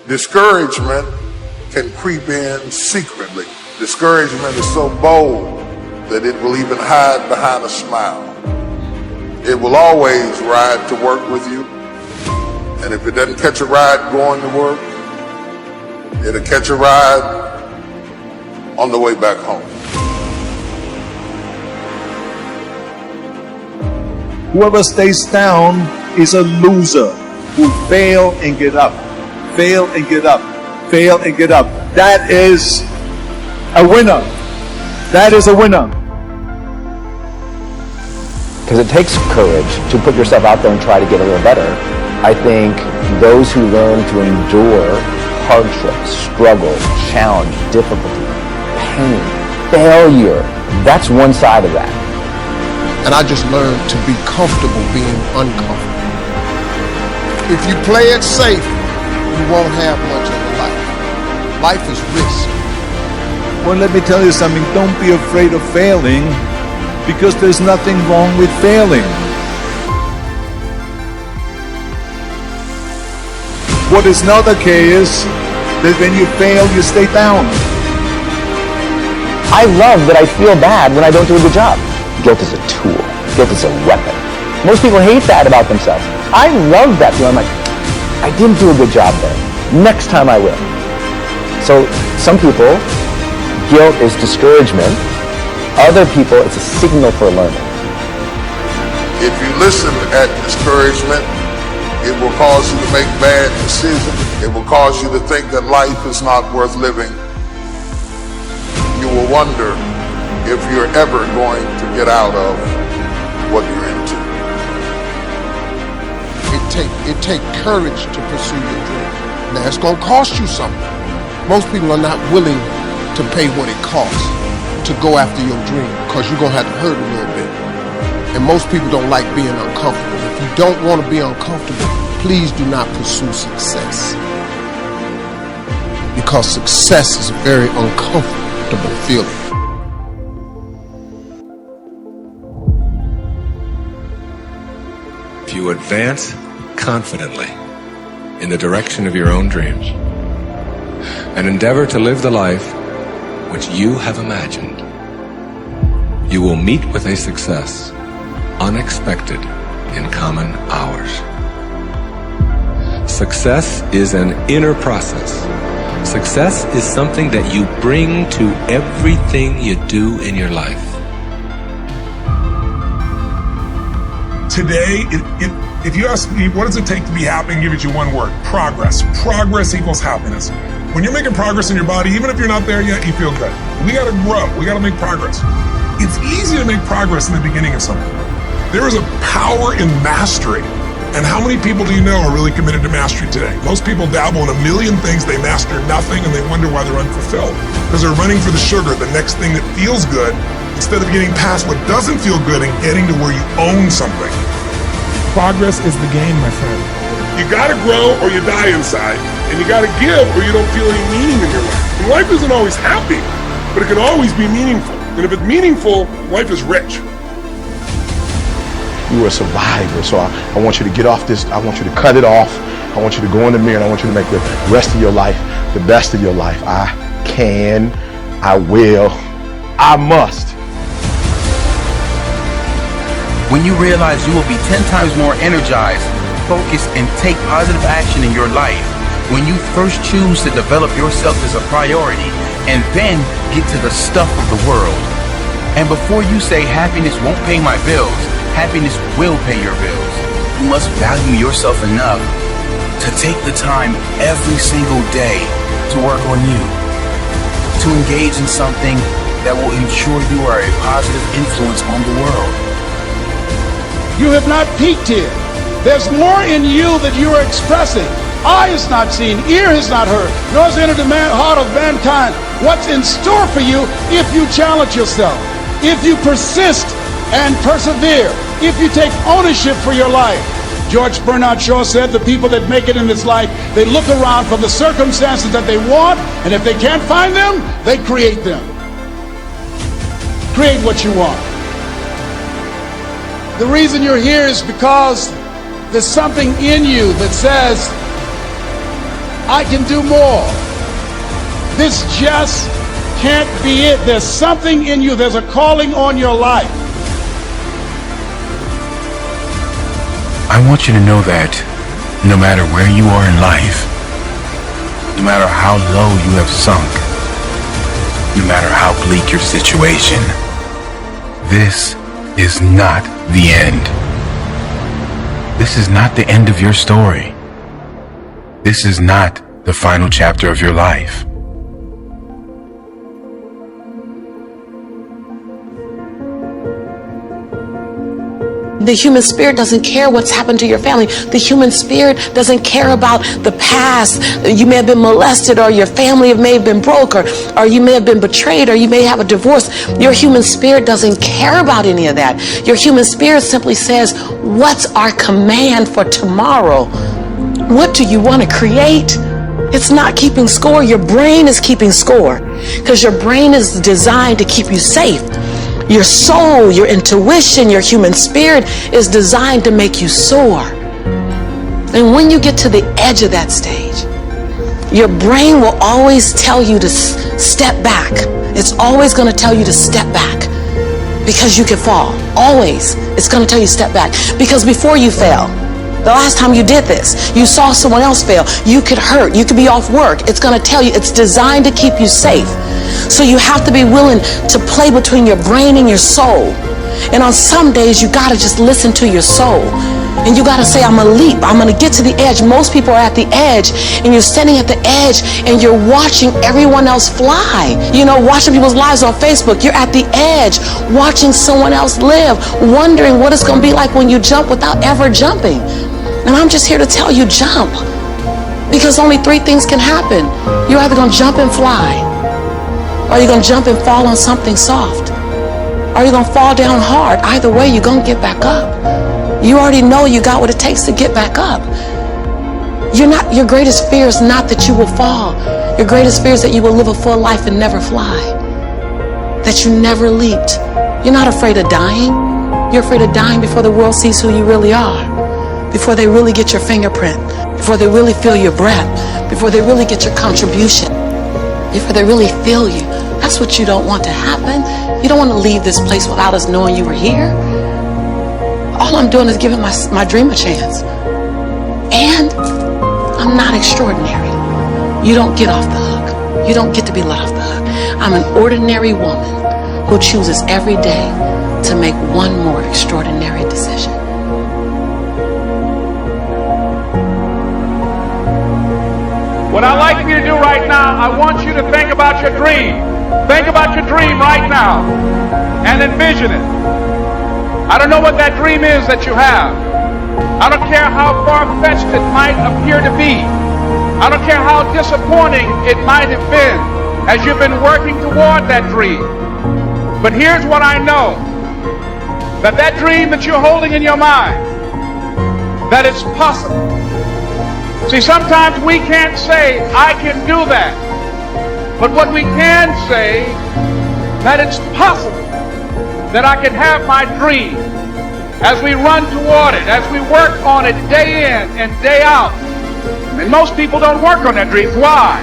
Discouragement can creep in secretly. Discouragement is so bold that it will even hide behind a smile. It will always ride to work with you. And if it doesn't catch a ride going to work, it'll catch a ride on the way back home. Whoever stays down is a loser who fail and get up, fail and get up, fail and get up. That is a winner. That is a winner. Because it takes courage to put yourself out there and try to get a little better. I think those who learn to endure hardship, struggle, challenge, difficulty, pain, failure, that's one side of that. And I just learned to be comfortable being uncomfortable. If you play it safe, you won't have much of a life. Life is risk. Well, let me tell you something. Don't be afraid of failing, because there's nothing wrong with failing. What is not okay is that when you fail, you stay down. I love that I feel bad when I don't do a good job. Guilt is a tool. Guilt is a weapon. Most people hate that about themselves. I love that feeling. I'm like, I didn't do a good job there. Next time I will. So some people, guilt is discouragement. Other people, it's a signal for learning. If you listen at discouragement, it will cause you to make bad decisions. It will cause you to think that life is not worth living. You will wonder if you're ever going to get out of what you're into. It take courage to pursue your dream. Now it's gonna cost you something. Most people are not willing to pay what it costs to go after your dream, because you're gonna have to hurt a little bit. And most people don't like being uncomfortable. If you don't want to be uncomfortable, please do not pursue success. Because success is a very uncomfortable feeling. If you advance confidently in the direction of your own dreams and endeavor to live the life which you have imagined, you will meet with a success unexpected in common hours. Success is an inner process. Success is something that you bring to everything you do in your life. Today, if you ask me, what does it take to be happy, and give it you one word: progress. Progress equals happiness. When you're making progress in your body, even if you're not there yet, you feel good. We gotta grow, we gotta make progress. It's easy to make progress in the beginning of something. There is a power in mastery. And how many people do you know are really committed to mastery today? Most people dabble in a million things, they master nothing, and they wonder why they're unfulfilled. Because they're running for the sugar, the next thing that feels good, instead of getting past what doesn't feel good and getting to where you own something. Progress is the game, my friend. You gotta grow or you die inside, and you gotta give or you don't feel any meaning in your life. And life isn't always happy, but it can always be meaningful. And if it's meaningful, life is rich. You are a survivor, so I want you to get off this, I want you to cut it off. I want you to go in the mirror and I want you to make the rest of your life the best of your life. I can, I will, I must. When you realize you will be 10 times more energized, focused, and take positive action in your life, when you first choose to develop yourself as a priority and then get to the stuff of the world. And before you say happiness won't pay my bills, happiness will pay your bills. You must value yourself enough to take the time every single day to work on you, to engage in something that will ensure you are a positive influence on the world. You have not peaked here. There's more in you that you are expressing. Eye has not seen, ear has not heard, nor has entered the heart of mankind what's in store for you if you challenge yourself, if you persist and persevere, if you take ownership for your life. George Bernard Shaw said the people that make it in this life, they look around for the circumstances that they want, and if they can't find them, they create them. Create what you want. The reason you're here is because there's something in you that says, I can do more. This just can't be it. There's something in you. There's a calling on your life. I want you to know that no matter where you are in life, no matter how low you have sunk, no matter how bleak your situation, this is not the end. This is not the end of your story. This is not the final chapter of your life. The human spirit doesn't care what's happened to your family. The human spirit doesn't care about the past. You may have been molested, or your family may have been broke, or you may have been betrayed, or you may have a divorce. Your human spirit doesn't care about any of that. Your human spirit simply says, what's our command for tomorrow? What do you want to create? It's not keeping score. Your brain is keeping score, because your brain is designed to keep you safe. Your soul, your intuition, your human spirit is designed to make you soar. And when you get to the edge of that stage, your brain will always tell you to step back. It's always going to tell you to step back, because you can fall. Always. It's going to tell you to step back, because before you fell, the last time you did this, you saw someone else fail. You could hurt. You could be off work. It's going to tell you. It's designed to keep you safe. So you have to be willing to play between your brain and your soul. And on some days, you got to just listen to your soul. And you got to say, I'm going to leap. I'm going to get to the edge. Most people are at the edge, and you're standing at the edge, and you're watching everyone else fly. You know, watching people's lives on Facebook. You're at the edge, watching someone else live, wondering what it's going to be like when you jump without ever jumping. And I'm just here to tell you, jump. Because only three things can happen. You're either going to jump and fly, or you're going to jump and fall on something soft, or you're going to fall down hard. Either way, you're going to get back up. You already know you got what it takes to get back up. Your greatest fear is not that you will fall. Your greatest fear is that you will live a full life and never fly, that you never leaped. You're not afraid of dying. You're afraid of dying before the world sees who you really are, before they really get your fingerprint, before they really feel your breath, before they really get your contribution, before they really feel you. That's what you don't want to happen. You don't want to leave this place without us knowing you were here. All I'm doing is giving my dream a chance. And I'm not extraordinary. You don't get off the hook. You don't get to be let off the hook. I'm an ordinary woman who chooses every day to make one more extraordinary decision. What I'd like for you to do right now, I want you to think about your dream. Think about your dream right now and envision it. I don't know what that dream is that you have. I don't care how far-fetched it might appear to be. I don't care how disappointing it might have been as you've been working toward that dream. But here's what I know. That dream that you're holding in your mind, that it's possible. See, sometimes we can't say, I can do that. But what we can say, that it's possible that I can have my dream as we run toward it, as we work on it day in and day out. And most people don't work on their dreams. Why?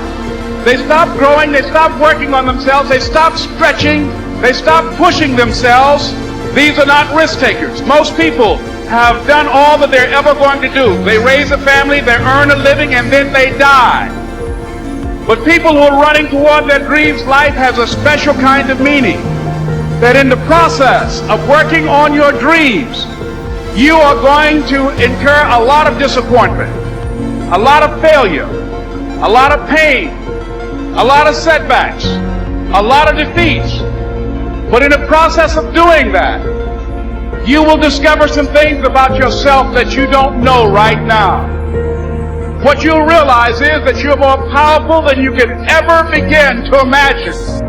They stop growing, they stop working on themselves, they stop stretching, they stop pushing themselves. These are not risk takers. Most people have done all that they're ever going to do. They raise a family, they earn a living, and then they die. But people who are running toward their dreams, life has a special kind of meaning. That in the process of working on your dreams, you are going to incur a lot of disappointment, a lot of failure, a lot of pain, a lot of setbacks, a lot of defeats. But in the process of doing that, you will discover some things about yourself that you don't know right now. What you'll realize is that you're more powerful than you can ever begin to imagine.